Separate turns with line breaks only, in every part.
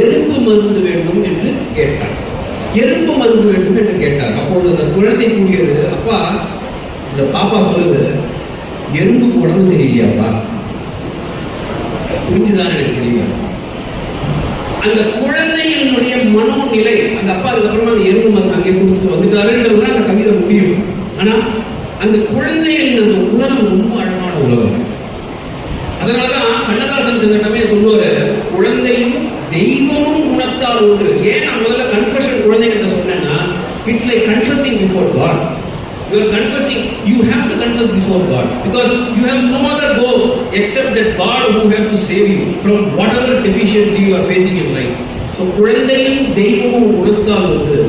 எறும்பு மருந்து வேண்டும் என்று கேட்டார். எறும்பு மருந்து வேண்டும் என்று கேட்டார். அப்பொழுது அந்த குழந்தை கூறியது, அப்பா, இந்த பாப்பா சொல்லுது, எறும்புக்கு உடம்பு சரியில்லையாப்பா. புரிஞ்சுதான் எனக்கு தெரியல. அந்த குழந்தையினுடைய மனோநிலை, அந்த அப்பா அதுக்கப்புறமா அந்த எறும்பு மருந்து அங்கே கொடுத்துட்டு வந்துட்டாருன்றதுதான் அந்த கவிதை முடியும். ஆனா அந்த குழந்தையின் அந்த உலகம் ரொம்ப அழகான உலகம். அதனாலதான் கண்ணதாசன் சங்கடமே சொல்லுவாரு, குழந்தையும் தெய்வமும் குணத்தால் ஒன்று. ஏன் நான் முதல்ல கன்ஃபெஷன் குழந்தைகிட்ட சொன்னேன்னா, it's like confessing before God. You are confessing, you have to confess before God, because you have no other goal except that God who have to save you from whatever deficiency you are facing in life. So குழந்தையும் தெய்வமும் குணத்தால் ஒன்று,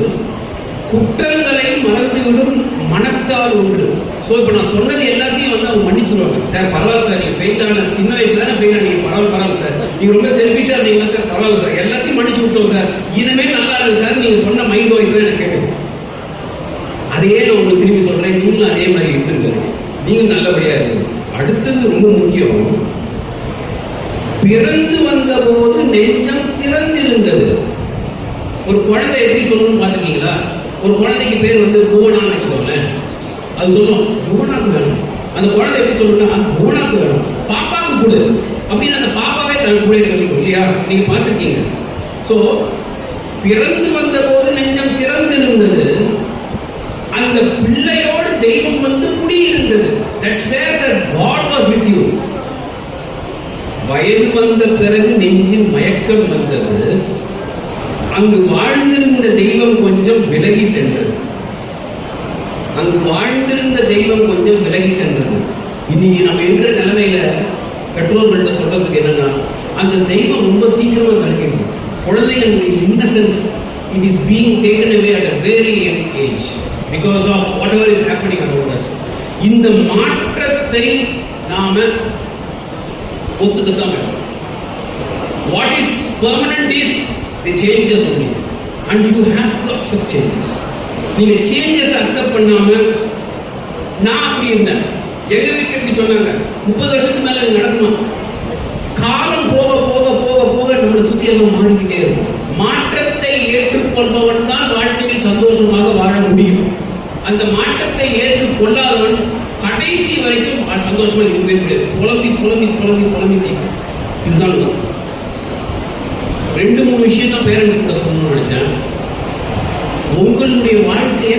குற்றங்களை மறந்துவிடும் மனத்தால் ஒன்று. So இப்போ நான் சொன்னது எல்லாத்தையும் வந்து அவங்க மன்னிச்சுருவாங்க. சார் பரவாயில்ல சார், நீங்கள் ஃபெயில் ஆன சின்ன வயசுல தானே ஃபெயில் ஆனீங்க, பரவாயில்ல சார், நீங்கள் ரொம்ப செல்ஃபிஷாக இருந்தீங்களா சார், பரவாயில்ல சார், எல்லாத்தையும் மன்னிச்சு விட்டோம் சார், இனிமேல் நல்லா இருக்கு சார், நீங்கள் சொன்ன மைண்ட் வாய்ஸ் தான் எனக்கு கேட்குது. அதையே நான் உங்களுக்கு திரும்பி சொல்றேன், நீங்களும் அதே மாதிரி இருந்திருக்காரு, நீங்க நல்லபடியா இருக்கு. அடுத்தது ரொம்ப முக்கியம், பிறந்து வந்த போது நெஞ்சம் திறந்திருந்தது. ஒரு குழந்தை எப்படி சொல்லணும்னு பாத்துக்கீங்களா? ஒரு குழந்தைக்கு பேர் வந்து புவனான்னு வச்சுக்கோங்களேன், அது சொல்லும் புவனாக்கு வேணும். அந்த குழந்தை எப்படி சொல்லணும்னா புவனாக்கு வேணும், பாப்பாவுக்கு கொடு அப்படின்னு அந்த பாப்பாவே தன் கூட சொல்லிக்கும் இல்லையா? நீங்க பார்த்துருக்கீங்க. ஸோ பிறந்து வந்த போது நெஞ்சம் திறந்திருந்தது, அந்த பிள்ளையோடு தெய்வம் வந்து குடியிருந்தது. That's where the God was with you. வயது வந்த பிறகு நெஞ்சில் மயக்கம் வந்தது, அங்கு வாழ்ந்திருந்த தெய்வம் கொஞ்சம் விலகி சென்றது. அங்கு வாழ்ந்திருந்த தெய்வம் கொஞ்சம் விலகி சென்றது. இன்னைக்கு நம்ம இருக்கிற நிலைமையில பெற்றோர்கள்ட்ட சொல்றதுக்கு என்னன்னா, அந்த தெய்வம் ரொம்ப சீக்கிரமா விலகிடுது. குழந்தைகளுடைய innocence, it is being taken away at a very young age because of whatever is happening around us. இந்த மாற்றத்தை நாம ஒத்துக்கத்தான் வேண்டும். What is permanent is the changes only, and you have to accept changes. நீங்க changes accept பண்ணாம, நான் அப்படி இருந்தேன், எங்க வீட்டுல எப்படி சொன்னாங்க, 30 வருஷத்துக்கு மேல நடக்குமா? காலம் போக போக போக போக நம்மளை சுத்தி எல்லாம் மாறிக்கிட்டே இருக்கும். மாற்றத்தை ஏற்றுக்கொள்பவன் தான் வாழ்க்கையில் சந்தோஷமாக வாழ முடியும். அந்த மாற்றத்தை ஏற்றுக்கொள்ளாதவன் கடைசி வரைக்கும் சந்தோஷமா இருக்கவே முடியாது. புலம்பி புலம்பி புலம்பி புலம்பி இதுதான். 2-3 விஷயம் தான் பேரண்ட்ஸ் கிட்ட சொல்லணும்னு நினைச்சேன். உங்களுடைய வாழ்க்கையை